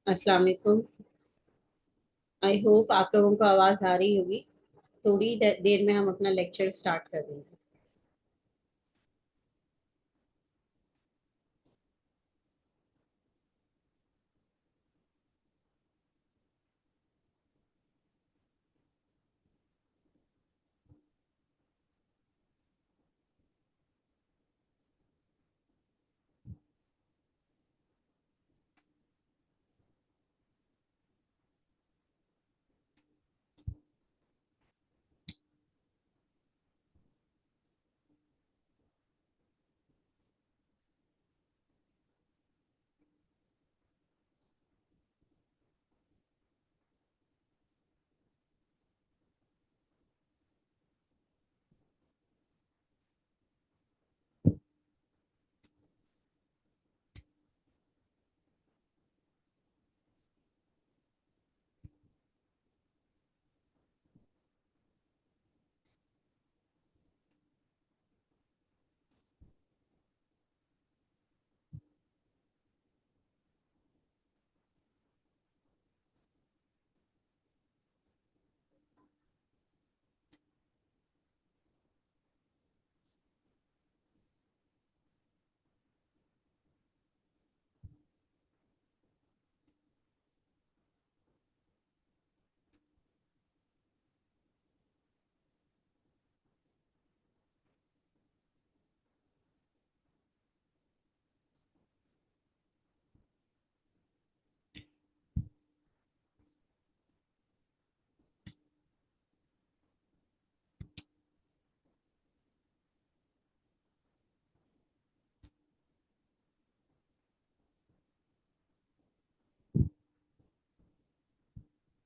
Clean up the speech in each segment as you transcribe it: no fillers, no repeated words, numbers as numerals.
अस्सलाम वालेकुम। I hope आप लोगों को आवाज़ आ रही होगी। थोड़ी देर में हम अपना लेक्चर स्टार्ट कर देंगे।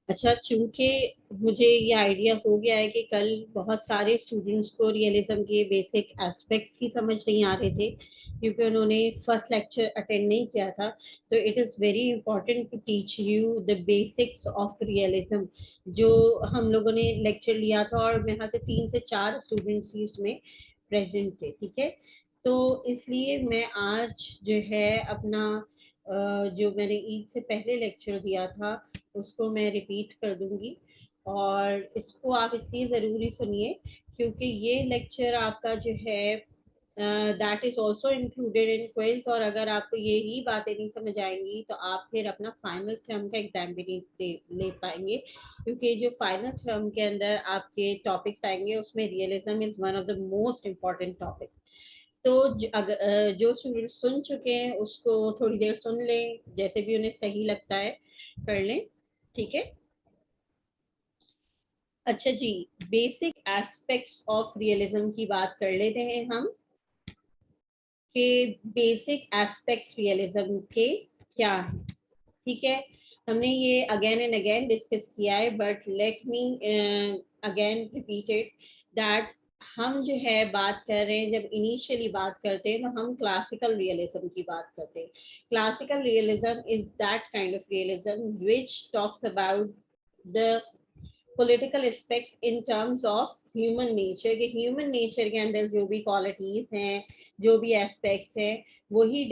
अच्छा, चूंकि मुझे ये आइडिया हो गया है कि कल बहुत सारे स्टूडेंट्स को रियलिज्म के बेसिक एस्पेक्ट्स की समझ नहीं आ रहे थे, क्योंकि उन्होंने फर्स्ट लेक्चर अटेंड नहीं किया था। तो it is very important to teach you the basics of realism, जो हम लोगों ने लेक्चर लिया था। और यहाँ से 3 से 4 स्टूडेंट्स ही इसमें प्रेजेंट थे, ठीक है। तो इसलिए मैं आज जो है अपना जो मैंने ईद से पहले लेक्चर दिया था उसको मैं रिपीट कर दूंगी। और इसको आप इसलिए ज़रूरी सुनिए क्योंकि ये लेक्चर आपका जो है that is also included in quiz. और अगर आपको यही बातें नहीं समझ आएंगी तो आप फिर अपना फाइनल टर्म का एग्जाम भी नहीं ले पाएंगे, क्योंकि जो फाइनल टर्म के अंदर आपके टॉपिक्स आएंगे उसमें realism is one of the most important topics. तो अगर जो स्टूडेंट सुन चुके हैं उसको थोड़ी देर सुन लें, जैसे भी उन्हें सही लगता है कर लें, ठीक है। अच्छा जी, बेसिक एस्पेक्ट्स ऑफ रियलिज्म की बात कर लेते हैं हम, कि बेसिक एस्पेक्ट्स रियलिज्म के क्या है, ठीक है। हमने ये अगेन एंड अगेन डिस्कस किया है, but let me again repeat it that हम जो है बात कर रहे हैं, जब इनिशियली बात करते हैं तो हम क्लासिकल रियलिज्म की बात करते हैं. Classical realism is that kind of realism which talks about the political aspects in terms of human nature, के ह्यूमन नेचर के अंदर जो भी क्वालिटीज हैं, जो भी एस्पेक्ट्स हैं, वही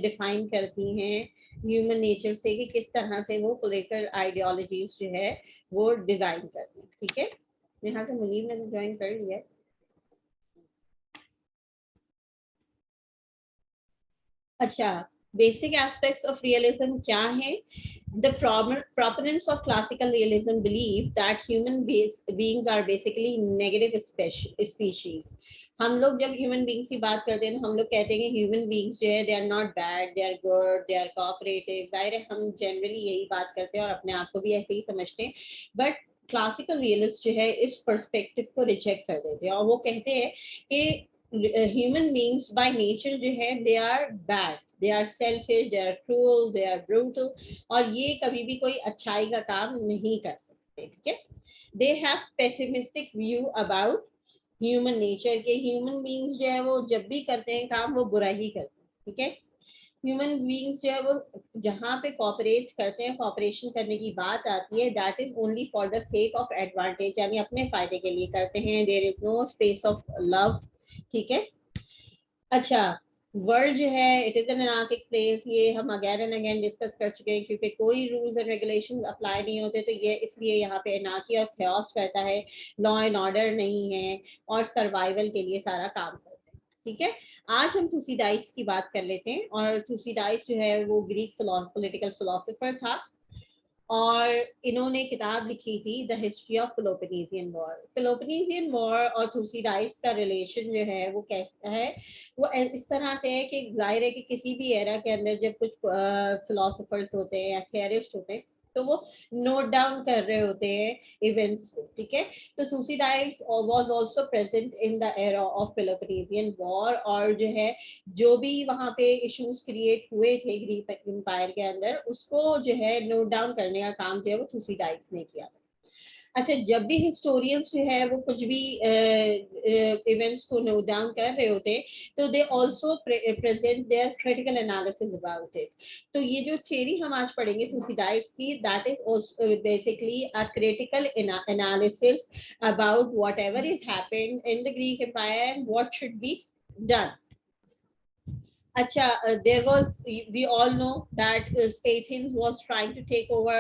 डिफाइन करती हैं ह्यूमन नेचर से कि किस तरह से वो पॉलिटिकल आइडियोलॉजीज जो है वो डिजाइन करती हैं. ठीक है, यहाँ से मुनीब ने तो ज्वाइन कर लिया. अच्छा, बेसिक एस्पेक्ट्स ऑफ रियलिज्म क्या है? The proponents of classical realism believe that beings are basically negative species. हम लोग जब human beings की बात करते हैं तो हम लोग कहते हैं कि human beings जो है they are not bad, they are good, they are cooperative. जाहिर है हम generally यही बात करते हैं और अपने आप को भी ऐसे ही समझते हैं, but क्लासिकल रियलिस्ट जो है इस पर्सपेक्टिव को रिजेक्ट कर देते हैं और वो कहते हैं कि ह्यूमन बीइंग्स बाय नेचर जो है they are bad, they are selfish, they are cruel, they are brutal, और ये कभी भी कोई अच्छाई का काम नहीं कर सकते. ठीक है, they have pessimistic view about human nature, के ह्यूमन बीइंग्स जो है वो जब भी करते हैं काम वो बुरा ही करते हैं. ठीक है, ह्यूमन बीइंग्स जो है वो जहाँ पे कॉपरेट करते हैं, कॉपरेशन करने की बात आती है, that is only for the sake of advantage, यानी अपने फायदे के लिए करते हैं. There is no space of love. ठीक है, अच्छा, वर्ल्ड जो है it is an anarchic place, ये हम अगेन एंड अगेन डिस्कस कर चुके हैं, क्योंकि कोई रूल्स एंड रेगुलेशंस अप्लाई नहीं होते, तो ये इसलिए यहाँ पे अनार्की और chaos रहता है, लॉ एंड ऑर्डर नहीं है, और सर्वाइवल के लिए सारा काम करते हैं. ठीक है, आज हम थुसीडाइड्स की बात कर लेते हैं, और थुसीडाइड्स जो है वो ग्रीक पॉलिटिकल फिलोसोफर था, और इन्होंने किताब लिखी थी the history of Peloponnesian war. Peloponnesian war और थुसीडाइड्स का रिलेशन जो है वो कैसा है, वो इस तरह से है कि जाहिर है कि किसी भी एरा के अंदर जब कुछ फिलोसोफर्स होते हैं या थियरिस्ट होते हैं तो वो नोट डाउन कर रहे होते हैं इवेंट्स को. ठीक है, तो Thucydides was also present in the era of Peloponnesian war, और जो है जो भी वहां पे इश्यूज क्रिएट हुए थे ग्रीक एम्पायर के अंदर, उसको जो है नोट डाउन करने का काम जो है वो थुसीडाइड्स ने किया था. अच्छा, जब भी हिस्टोरियंस जो है वो कुछ भी इवेंट्स को नोट डाउन कर रहे होते हैं तो they also present their critical analysis about it. तो ये जो थ्योरी हम आज पढ़ेंगे थुसीडाइड्स की, that is basically a critical analysis about whatever is happened in the Greek empire and what should be done. Acha, there was, we all know that Athens was trying to take over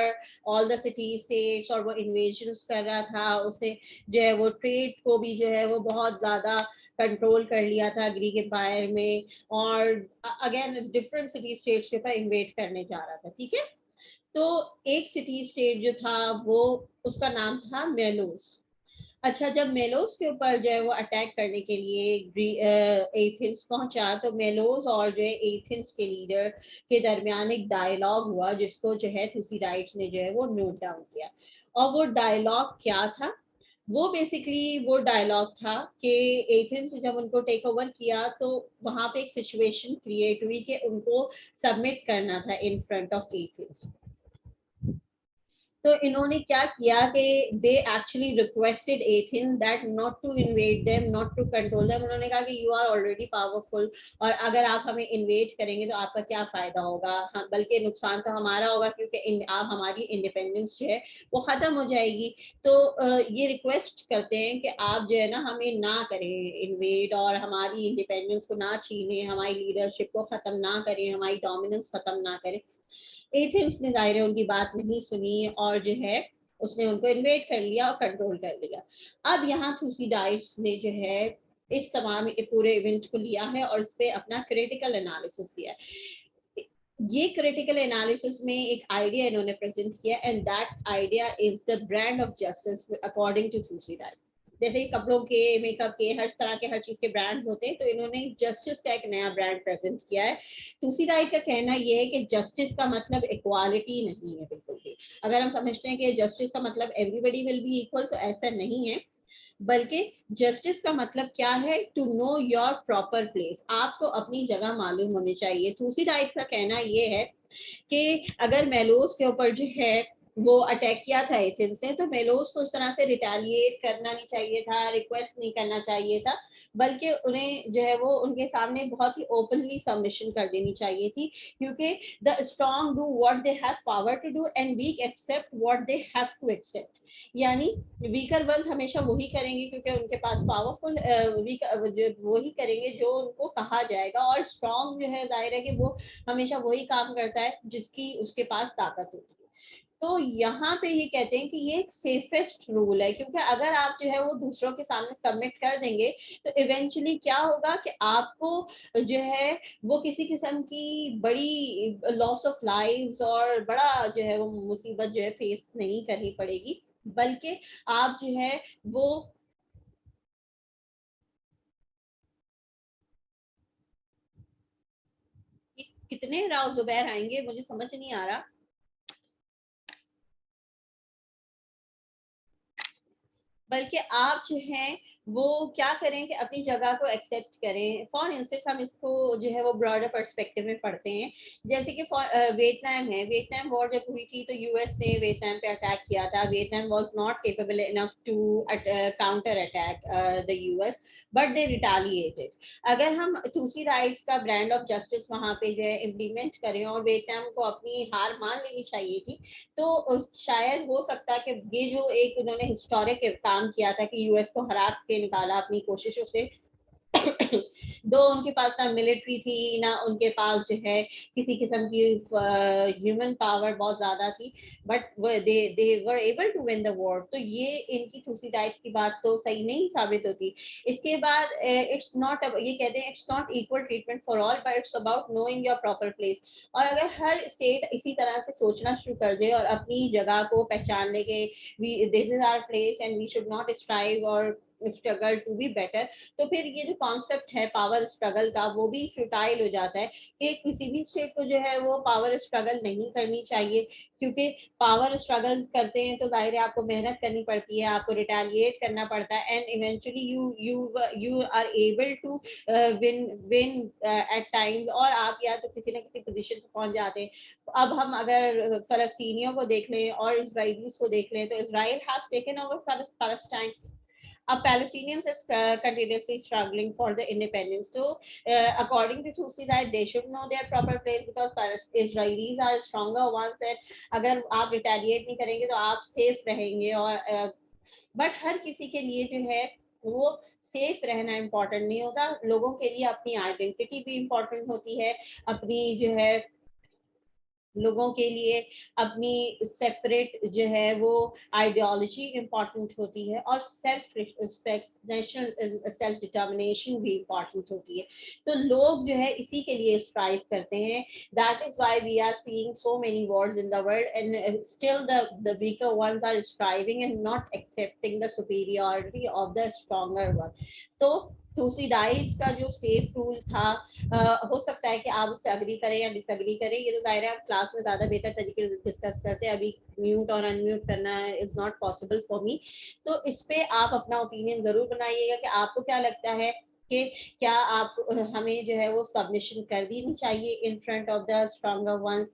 all the city states, और वो invasions कर रहा था, उसने जो है वो trade को भी जो है वो बहुत ज़्यादा कंट्रोल कर लिया था ग्रीक एम्पायर में, और अगेन डिफरेंट सिटी स्टेट्स के ऊपर इन्वेट करने जा रहा था. ठीक है, तो एक सिटी स्टेट जो था वो उसका नाम था मेलोस. अच्छा, जब मेलोस के ऊपर जो है वो अटैक करने के लिए एथेंस पहुंचा, तो मेलोस और जो है एथेंस के लीडर के दरमियान एक डायलॉग हुआ, जिसको जो है थुसीडाइड्स ने जो है वो नोट डाउन किया. और वो डायलॉग क्या था? वो बेसिकली वो डायलॉग था कि एथेंस ने जब उनको टेक ओवर किया तो वहां पे एक सिचुएशन क्रिएट हुई कि उनको सबमिट करना था इन फ्रंट ऑफ एथेंस. तो इन्होंने क्या किया कि they actually requested Athens that not to invade them, not to control them. उन्होंने कहा कि यू आर ऑलरेडी पावरफुल, और अगर आप हमें इन्वेड करेंगे तो आपका क्या फायदा होगा, हम बल्कि नुकसान तो हमारा होगा, क्योंकि आप हमारी इंडिपेंडेंस जो है वो खत्म हो जाएगी. तो ये रिक्वेस्ट करते हैं कि आप जो है ना हमें ना करें इन्वेड, और हमारी इंडिपेंडेंस को ना छीनें, हमारी लीडरशिप को खत्म ना करें, हमारी डोमिनेंस खत्म ना करें. एथेंस ने जाहिर है उनकी बात नहीं सुनी, और जो है उसने उनको इन्वेट कर लिया और कंट्रोल कर लिया. अब यहाँ थुसीडाइड्स ने जो है इस तमाम पूरे इवेंट को लिया है और इस पे अपना क्रिटिकल एनालिसिस दिया है. ये क्रिटिकल एनालिसिस में एक आइडिया इन्होंने प्रेजेंट किया, and that idea is the brand of justice according to Thucydides. जैसे कपड़ों के, मेकअप के, हर तरह के हर चीज के ब्रांड्स होते हैं, तो इन्होंने जस्टिस का एक नया ब्रांड प्रेजेंट किया है. थुसीडाइड का कहना यह है कि जस्टिस का मतलब इक्वालिटी नहीं है बिल्कुल भी. अगर हम समझते हैं कि जस्टिस का मतलब एवरीबडी विल बी इक्वल, तो ऐसा नहीं है, बल्कि जस्टिस का मतलब क्या है, to know your proper place, आपको अपनी जगह मालूम होनी चाहिए. थुसीडाइड का कहना यह है کہ اگر میلوز کے اوپر جو ہے وہ اٹیک کیا تھا ایتھنز نے، تو میلوز کو اس طرح سے ریٹیلیٹ کرنا نہیں چاہیے تھا، ریکویسٹ نہیں کرنا چاہیے تھا، بلکہ انہیں جو ہے وہ ان کے سامنے بہت ہی اوپنلی سبمشن کر دینی چاہیے تھی، کیونکہ the strong do what they have power to do and weak accept what they have to accept. یعنی ویکر ونز ہمیشہ وہی کریں گے کیونکہ ان کے پاس پاورفل وہی کریں گے جو ان کو کہا جائے گا، اور اسٹرانگ جو ہے ظاہر ہے کہ وہ ہمیشہ وہی کام کرتا ہے جس کی اس کے پاس طاقت ہوتی ہے. تو یہاں پہ یہ کہتے ہیں کہ یہ ایک سیفسٹ رول ہے، کیونکہ اگر آپ جو ہے وہ دوسروں کے سامنے سبمٹ کر دیں گے تو ایونچولی کیا ہوگا کہ آپ کو جو ہے وہ کسی قسم کی بڑی لاس آف لائفز اور بڑا جو ہے وہ مصیبت جو ہے فیس نہیں کرنی پڑے گی، بلکہ آپ جو ہے وہ کتنے راؤ زبیر آئیں گے مجھے سمجھ نہیں آ رہا. بلکہ آپ جو ہیں وہ کیا کریں کہ اپنی جگہ کو ایکسیپٹ کریں. فار انسٹنس ہم اس کو جو ہے وہ براڈر پرسپیکٹو میں پڑھتے ہیں، جیسے کہ ویتنام ہے. ویتنام وار جب ہوئی تھی تو یو ایس نے ویتنام پہ اٹیک کیا تھا. Vietnam was not capable enough to counter attack the U S, but they retaliated. اگر ہم دوسری رائٹس کا برانڈ آف جسٹس وہاں پہ جو ہے امپلیمنٹ کریں اور ویتنام کو اپنی ہار مان لینی چاہیے تھی، تو شاید ہو سکتا ہے کہ یہ جو ایک انہوں نے ہسٹورک کام کیا تھا کہ یو ایس کو ہرا کے نکالا اپنی کوششوں سے، دو ان کے پاس نہ ملٹری تھی نہ ان کے پاس جو ہے کسی قسم کی ہیومن پاور بہت زیادہ تھی، but they were able to win the war. تو یہ ان کی دوسری ڈائٹ کی بات تو صحیح نہیں ثابت ہوتی. اس کے بعد اٹس ناٹ، یہ کہتے ہیں it's not equal treatment for all but it's about knowing your proper place. اور اگر ہر اسٹیٹ اسی طرح سے سوچنا شروع کر دے اور اپنی جگہ کو پہچان لے کہ this is our place and we should not strive or struggle to be better، تو پھر یہ جو کانسیپٹ ہے پاور اسٹرگل کا وہ بھی فیوٹائل ہو جاتا ہے کہ کسی بھی اسٹیٹ کو جو ہے وہ پاور اسٹرگل نہیں کرنی چاہیے، کیونکہ پاور اسٹرگل کرتے ہیں تو ظاہر ہے آپ کو محنت کرنی پڑتی ہے، آپ کو ریٹیلیٹ کرنا پڑتا ہے، and eventually you are able to win at times, اور آپ یا تو کسی نہ کسی پوزیشن پہ پہنچ جاتے ہیں. اب ہم اگر فلسطینیوں کو دیکھ لیں اور اسرائیلیز کو دیکھ لیں تو اسرائیل has taken over Palestine. Palestinians is continuously struggling for the independence. So, according to Tusi, that they should know their proper place because Israelis are stronger ones. And अगर आप retaliate नहीं करेंगे तो आप safe रहेंगे. और but ہر کسی کے لیے جو ہے وہ سیف رہنا امپورٹنٹ نہیں ہوتا. لوگوں کے لیے اپنی آئیڈینٹی بھی امپورٹنٹ ہوتی ہے، اپنی جو ہے لوگوں کے لیے اپنی سیپریٹ جو ہے وہ آئیڈیالوجی امپورٹنٹ ہوتی ہے، اور self respect, national self determination بھی امپورٹنٹ ہوتی ہے. تو لوگ جو ہے اسی کے لیے اسٹرائیو کرتے ہیں. That is why we are seeing so many wars in the world and still the weaker ones are striving and not accepting the superiority of the stronger one. تو ٹوسیڈائز کا جو سیف رول تھا، ہو سکتا ہے کہ آپ اس سے اگری کریں یا ڈس اگری کریں، یہ تو ظاہر ہے آپ کلاس میں زیادہ بہتر طریقے سے ڈسکس کرتے ہیں، ابھی میوٹ اور ان میوٹ کرنا is not possible for me. تو اس پہ آپ اپنا اوپینین ضرور بنائیے گا کہ آپ کو کیا لگتا ہے کہ کیا آپ ہمیں جو ہے وہ سبمیشن کر دینی چاہیے in front of the stronger ones,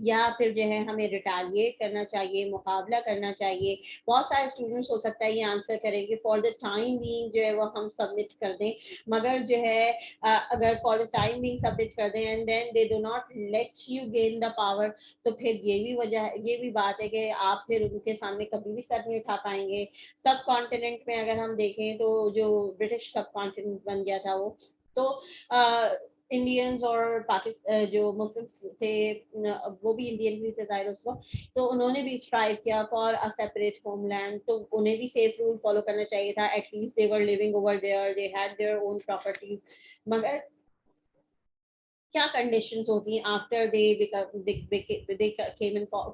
یا پھر جو ہے ہمیں ریٹیلیٹ کرنا چاہیے، مقابلہ کرنا چاہیے. بہت سارے اسٹوڈنٹس ہو سکتا ہے یہ آنسر کریں کہ فار دا ٹائم بینگ جو ہے وہ ہم سبمٹ کر دیں، مگر جو ہے اگر for the time being submit کر دیں and then they do not let you gain the power, تو پھر یہ بھی وجہ ہے، یہ بھی بات ہے کہ آپ پھر ان کے سامنے کبھی بھی سر نہیں اٹھا پائیں گے. سب کانٹیننٹ میں اگر ہم دیکھیں تو جو برٹش سب کانٹیننٹ بن گیا تھا وہ تو انڈینز اور پاکستان جو مسلمس تھے وہ بھی انڈین بھی تھے ظاہر اس وقت، تو انہوں نے بھی اسٹرائیو کیا for a separate homeland. تو انہیں بھی سیف رول فالو کرنا چاہیے تھا. At least they were living over there, they had their own properties. مگر کیا کنڈیشنز ہوتی ہیں after they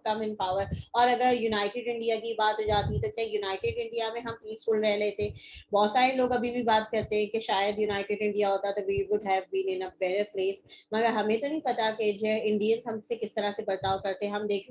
come in power. اور اگر یونائٹیڈ انڈیا کی بات ہو جاتی تو کیا یونائٹیڈ انڈیا میں ہم پیسفل رہ لیتے؟ بہت سارے لوگ ابھی بھی بات کرتے ہیں کہ شاید یونائٹیڈ انڈیا ہوتا تو we would have been in a better place. مگر ہمیں تو نہیں پتا کہ جو ہے انڈینس ہم سے کس طرح سے برتاؤ کرتے ہیں. ہم دیکھ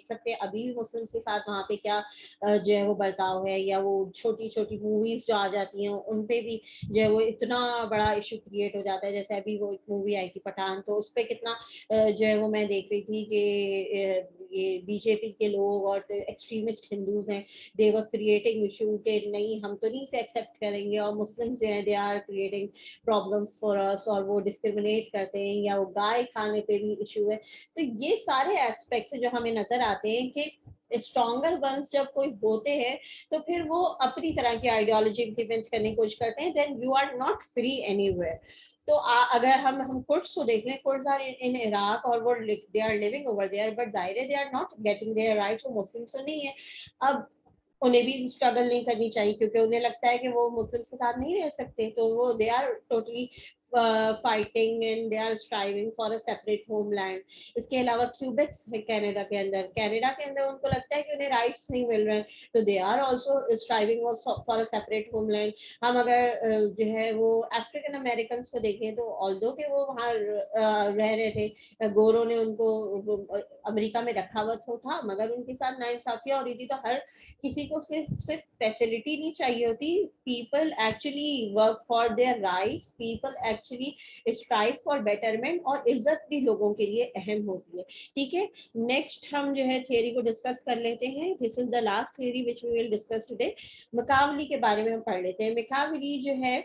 سکتے ہیں ابھی بھی مسلم کے ساتھ وہاں پہ کیا جو ہے وہ برتاؤ ہے، یا وہ چھوٹی چھوٹی موویز جو آ جاتی ہیں ان پہ بھی جو ہے وہ اتنا بڑا ایشو کریٹ ہو جاتا ہے. جیسے ابھی وہ ایک مووی آئی تھی پٹھان इमरान, तो उस पर कितना जो है वो मैं देख रही थी कि ये बीजेपी के लोग और एक्सट्रीमिस्ट हिंदूज हैं, दे वर क्रिएटिंग इशू कि नहीं हम तो नहीं से एक्सेप्ट करेंगे, और मुस्लिम जो हैं they are creating problems for us, और वो डिस्क्रिमिनेट करते हैं, या वो गाय खाने पे भी इशू है। तो ये सारे एस्पेक्ट्स जो हमें नजर आते हैं कि स्ट्रॉन्गर वंस जब कोई होते हैं तो फिर वो अपनी तरह की आइडियोलॉजी इम्प्लीमेंट करने की कोशिश करते हैं, then you are not free anywhere. तो अगर हम कुर्ड्स को देख लें, कुर्ड्स आर इन इराक और वो they are living over there, but जाहिर they are not getting their rights, वो मुस्लिम्स तो नहीं है। अब उन्हें भी स्ट्रगल नहीं करनी चाहिए, क्योंकि उन्हें लगता है कि वो मुस्लिम्स के साथ नहीं रह सकते, तो वो they are totally fighting and they are striving for a separate homeland. इसके अलावा क्यूबेक्स है कनाडा के अंदर, कनाडा के अंदर उनको लगता है कि उन्हें राइट्स नहीं मिल रहे हैं, तो they are also striving for a separate homeland. हम अगर जो है वो अफ्रीकन अमेरिकन को देखें, तो ऑल्दो के वो वहाँ रह रहे थे, गोरों ने उनको अमेरिका में रखा हुआ तो था, मगर उनके साथ नाइंसाफियां हो रही थी। तो हर किसी को सिर्फ सिर्फ फैसिलिटी नहीं चाहिए होती, people actually work for their rights, people actually strive for betterment, और इज्जत भी लोगों के लिए अहम होती है। ठीक है, नेक्स्ट हम जो है थियरी को डिस्कस कर लेते हैं। This is the last theory which we will discuss today. Machiavelli के बारे में हम पढ़ लेते हैं। मकावली जो है,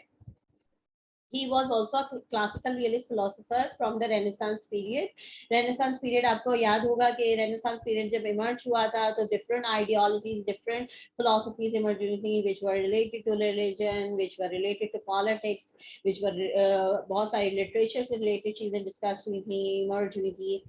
he was also a classical realist philosopher from the Renaissance period. Renaissance period आपको याद होगा कि Renaissance period जब emerge हुआ था, तो different ideologies, different philosophies emerged हुई, which were related to religion, which were related to politics, which were बहुत सारी literature से related चीजें discuss हुई थी, emerge हुई थी।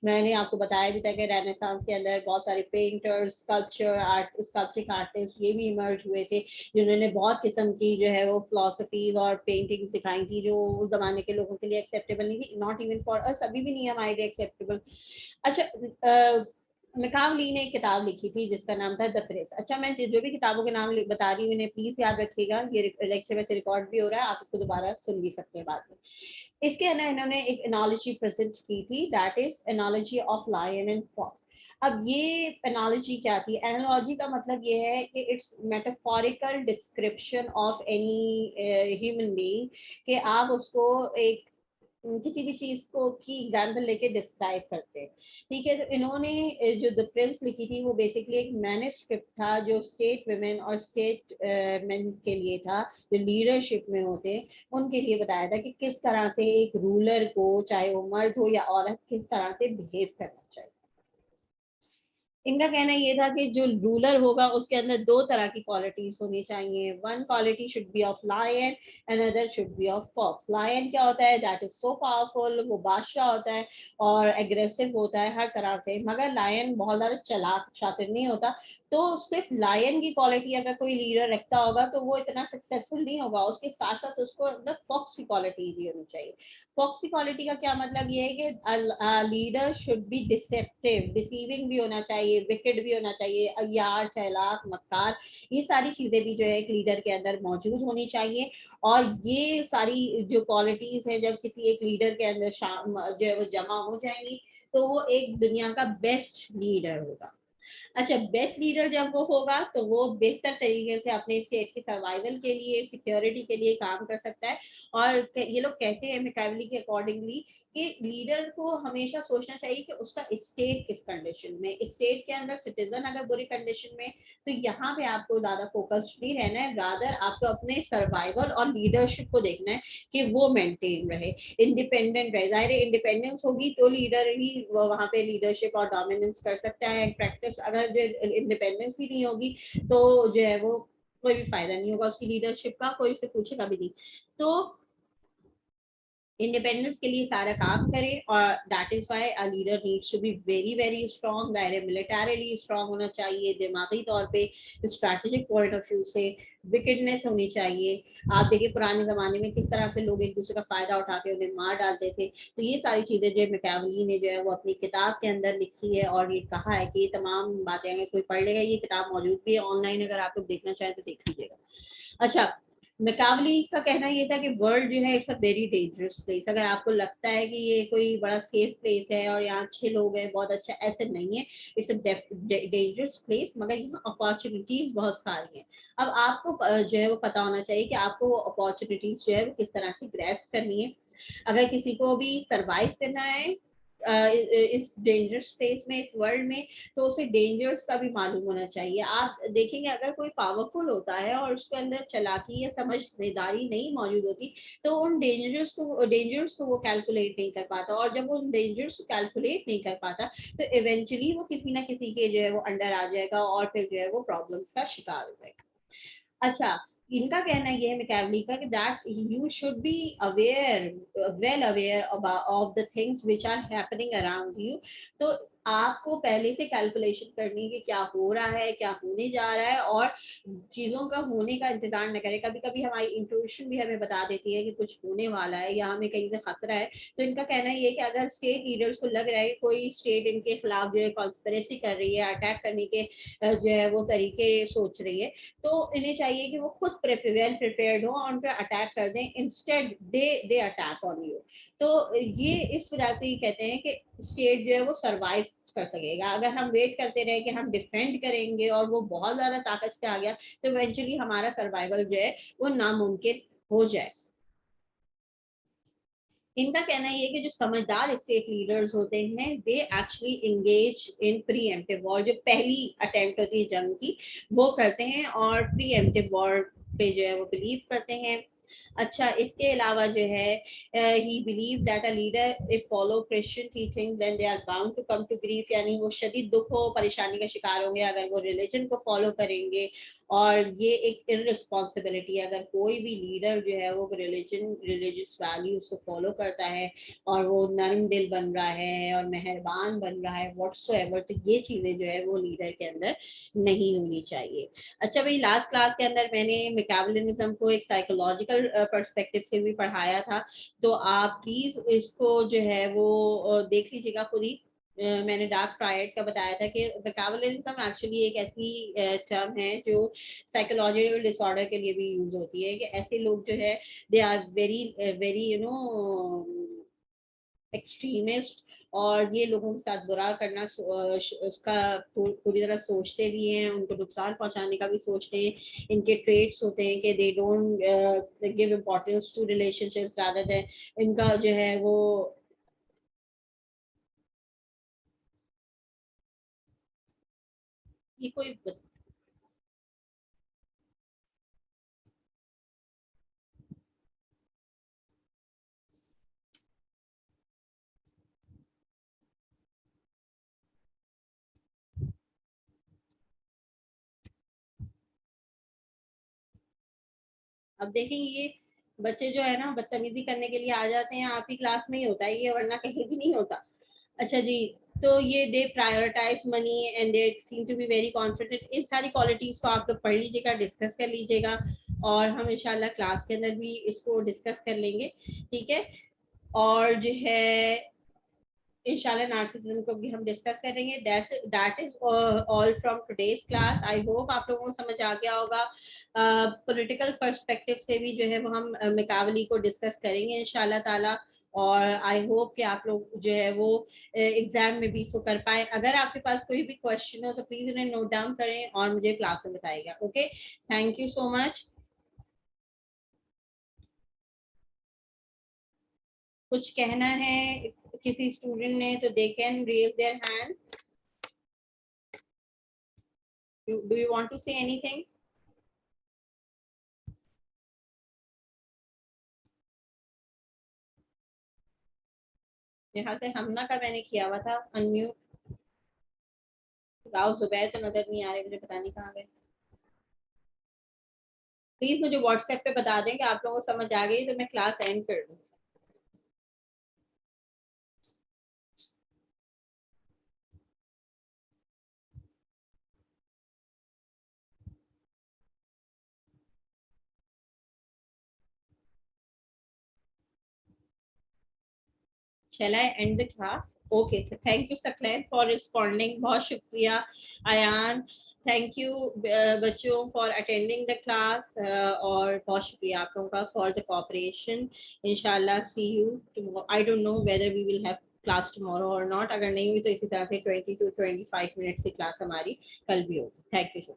मैंने आपको बताया भी था कि रेनेसांस के अंदर बहुत सारे पेंटर्स, स्कल्पचर आर्ट, स्कल्पटिक आर्टिस्ट ये भी इमर्ज हुए थे, जिन्होंने बहुत किस्म की जो है वो फिलोसफीज और पेंटिंग्स दिखाई थी, जो उस जमाने के लोगों के लिए एक्सेप्टेबल नहीं थी, नॉट इवन फॉर अस, अभी भी नहीं है हमारे लिए एक्सेप्टेबल। अच्छा, मैकावली ने एक किताब लिखी थी जिसका नाम था द प्रेस। अच्छा, मैं जो भी किताबों के नाम बता रही हूँ इन्हें प्लीज याद रखिएगा, ये लेक्चर वैसे रिकॉर्ड भी हो रहा है, आप इसको दोबारा सुन भी सकते हैं बाद में। इसके अंदर इन्होंने एक एनालॉजी प्रेजेंट की थी, that is analogy of lion and fox. अब ये एनालॉजी क्या थी? एनालॉजी का मतलब ये है कि it's metaphorical description of any human being, कि आप उसको एक किसी भी चीज को की एग्जाम्पल लेके डिस्क्राइब करते हैं। ठीक है, तो इन्होंने जो द प्रिंस लिखी थी वो बेसिकली एक मैन्युस्क्रिप्ट था, जो स्टेट वुमेन और स्टेट मेन के लिए था, जो लीडरशिप में होते उनके लिए बताया था कि किस तरह से एक रूलर को, चाहे वो मर्द हो या औरत, किस तरह से बिहेव करना चाहिए। इनका कहना ये था कि जो रूलर होगा उसके अंदर दो तरह की क्वालिटीज होनी चाहिए, one quality should be of lion, another should be of fox. Lion क्या होता है? दैट इज सो पावरफुल, वो बादशाह होता है और एग्रेसिव होता है हर तरह से, मगर लायन बहुत ज्यादा चालाक शातिर नहीं होता। तो सिर्फ लायन की क्वालिटी अगर कोई लीडर रखता होगा तो वो इतना सक्सेसफुल नहीं होगा, उसके साथ साथ उसको अंदर फॉक्स की क्वालिटी भी होनी चाहिए। फॉक्स की क्वालिटी का क्या मतलब ये है कि leader should be deceptive, deceiving भी होना चाहिए, विकेड भी होना चाहिए, अय्यार, चालाक, मक्कार, ये सारी चीजें भी जो है एक लीडर के अंदर मौजूद होनी चाहिए। और ये सारी जो क्वालिटीज है जब किसी एक लीडर के अंदर जो है वो जमा हो जाएंगी, तो वो एक दुनिया का बेस्ट लीडर होगा। अच्छा, बेस्ट लीडर जब वो होगा तो वो बेहतर तरीके से अपने स्टेट के सर्वाइवल के लिए, सिक्योरिटी के लिए काम कर सकता है। और ये लोग कहते हैं मैकावली के अकॉर्डिंगली कि लीडर को हमेशा सोचना चाहिए कि उसका स्टेट किस कंडीशन में, स्टेट के अंदर सिटीजन अगर बुरी कंडीशन में, तो यहाँ पे आपको ज्यादा फोकस्ड नहीं रहना है, रादर आपको अपने सर्वाइवल और लीडरशिप को देखना है कि वो मेंटेन रहे, इंडिपेंडेंट रहे। जाहिर इंडिपेंडेंस होगी तो लीडर ही वहाँ पे लीडरशिप और डोमिनेंस कर सकता है। प्रैक्टिस अगर जो इंडिपेंडेंस ही नहीं होगी तो जो है वो कोई भी फायदा नहीं होगा उसकी लीडरशिप का, कोई उसे पूछेगा भी नहीं। तो इंडिपेंडेंस के लिए सारा काम करें, और that is why a leader needs to be very very strong, दायरे मिलिटरीली स्ट्रांग होना चाहिए, दिमागी तौर पे, स्ट्रैटेजिक पॉइंट ऑफ व्यू से विकेडनेस होनी चाहिए। आप देखिए पुराने जमाने में किस तरह से लोग एक दूसरे का फायदा उठा के उन्हें मार डालते थे। तो ये सारी चीजें जो मैकावली ने जो है वो अपनी किताब के अंदर लिखी है, और ये कहा है कि ये तमाम बातें अगर कोई पढ़ लेगा, ये किताब मौजूद भी है ऑनलाइन, अगर आप लोग देखना चाहें तो देख लीजिएगा। अच्छा, मैकावली का कहना ये था कि वर्ल्ड जो है it's a very dangerous place. अगर आपको लगता है कि ये कोई बड़ा सेफ प्लेस है और यहाँ अच्छे लोग हैं, बहुत अच्छा, ऐसे नहीं है। इट्स अ डेंजरस प्लेस, मगर यहाँ अपॉर्चुनिटीज बहुत सारी हैं। अब आपको जो है वो पता होना चाहिए कि आपको वो अपॉर्चुनिटीज जो है वो किस तरह से ग्रैस्प करनी है। अगर किसी को भी सर्वाइव करना है इस डेंजरस स्पेस में, इस वर्ल्ड में, तो उसे डेंजर्स का भी मालूम होना चाहिए. आप देखेंगे अगर कोई पावरफुल होता है और उसके अंदर चालाकी या समझदारी नहीं मौजूद होती, तो उन डेंजर्स को वो कैलकुलेट नहीं कर पाता, और जब वो उन डेंजर्स को कैलकुलेट नहीं कर पाता तो इवेंचुअली वो किसी ना किसी के जो है वो अंडर आ जाएगा और फिर जो है वो प्रॉब्लम्स का शिकार हो जाएगा. अच्छा, इनका कहना ये है मैकेवली का कि that you should be aware, well aware of the things which are happening around you. तो आपको पहले से कैलकुलेशन करनी है कि क्या हो रहा है, क्या होने जा रहा है, और चीजों का होने का इंतजार न करें. कभी कभी हमारी इंट्यूशन भी हमें बता देती है कि कुछ होने वाला है या हमें कहीं से खतरा है. तो इनका कहना ये है कि अगर स्टेट लीडर्स को लग रहा है कि कोई स्टेट इनके खिलाफ जो है कॉन्स्पिरेसी कर रही है, अटैक करने के जो है वो तरीके सोच रही है, तो इन्हें चाहिए कि वो खुद वेल प्रिपेयर्ड हो और उन पर अटैक कर दें, instead they attack on you. तो ये इस वजह से ही कहते हैं कि स्टेट जो है वो सरवाइव कर सकेगा. अगर हम वेट करते रहे कि हम डिफेंड करेंगे और वो बहुत ज्यादा ताकत से आ गया, तो इवेंचुअली हमारा सर्वाइवल जो है वो नामुमकिन हो जाए. इनका कहना ये है कि जो समझदार स्टेट लीडर्स होते हैं they actually engage in pre-emptive war. जो पहली अटेम्प्ट होती है जंग की, वो करते हैं और प्रीएम्प्टिव वॉर पे जो है वो बिलीव करते हैं. अच्छा, इसके अलावा जो है he believe that a leader if follow Christian teaching then they are bound to come to grief, यानी वो शदीद दुख हो परेशानी का शिकार होंगे अगर वो रिलीजन को फॉलो करेंगे. और ये एक इररिस्पॉन्सिबिलिटी है. अगर कोई भी लीडर जो है वो रिलीजियस वैल्यूज को फॉलो करता है और वो नरम दिल बन रहा है और मेहरबान बन रहा है व्हाटसोएवर, तो ये चीजें जो है वो लीडर के अंदर नहीं होनी चाहिए. अच्छा भाई, लास्ट क्लास के अंदर मैंने मैकियावेलिज्म को एक साइकोलॉजिकल पर्सपेक्टिव से भी पढ़ाया था, तो आप प्लीज इसको जो है वो देख लीजिएगा खुद ही. मैंने डार्क ट्रायड का बताया था कि मैकियावेलिज्म एक्चुअली एक ऐसी टर्म है जो साइकोलॉजिकल डिसऑर्डर के लिए भी यूज होती है, कि ऐसे लोग जो है they are very very extremist, और ये लोगों के साथ बुरा करना उसका पूरी तरह सोचते भी हैं, उनको नुकसान पहुंचाने का भी सोचते हैं. इनके ट्रेड्स होते हैं कि they don't give importance to relationships rather than, इनका जो है वो ये कोई. अब देखेंगे ये बच्चे जो है ना बदतमीजी करने के लिए आ जाते हैं, आप ही क्लास में ही होता है ये, वरना कहीं भी नहीं होता. अच्छा जी, तो ये they prioritize money and they seem to be very confident. इन सारी क्वालिटीज को आप लोग पढ़ लीजिएगा, डिस्कस कर लीजिएगा, और हम इंशाल्लाह क्लास के अंदर भी इसको डिस्कस कर लेंगे. ठीक है, और जो है इंशाल्लाह नार्सिसिज्म को भी हम डिस्कस करेंगे. That is all from today's class. I hope आप लोगों को समझ आ गया होगा. पॉलिटिकल पर्सपेक्टिव से भी जो है वो हम मैकियावेली को डिस्कस करेंगे इंशाल्लाह ताला. और आई होप कि आप लोग जो है वो एग्जाम में भी इसको कर पाए. अगर आपके पास कोई भी क्वेश्चन हो तो प्लीज उन्हें नोट डाउन करें और मुझे क्लास में बताइएगा. Okay, thank you so much. कुछ कहना है किसी स्टूडेंट ने तो they can raise their hand. Do you want to say anything? यहाँ से हमना का मैंने किया हुआ था अनम्यूट. राव जुबैर तो नजर नहीं आ रहे मुझे, पता नहीं कहाँ गए. प्लीज मुझे व्हाट्सएप पे बता दें कि आप लोगों को समझ आ गई, तो मैं क्लास एंड कर दूँ. Shall I end the class? Okay, thank you Sakleen for responding. बहुत शुक्रिया अयान. थैंक यू बच्चों फॉर अटेंडिंग द क्लास, और बहुत शुक्रिया आप लोगों का फॉर द कोऑपरेशन. इंशाल्लाह see you. I don't know whether we will have class tomorrow or not. अगर नहीं हुई तो इसी तरह से 20 to 25 मिनट की क्लास हमारी कल भी होगी. Thank you.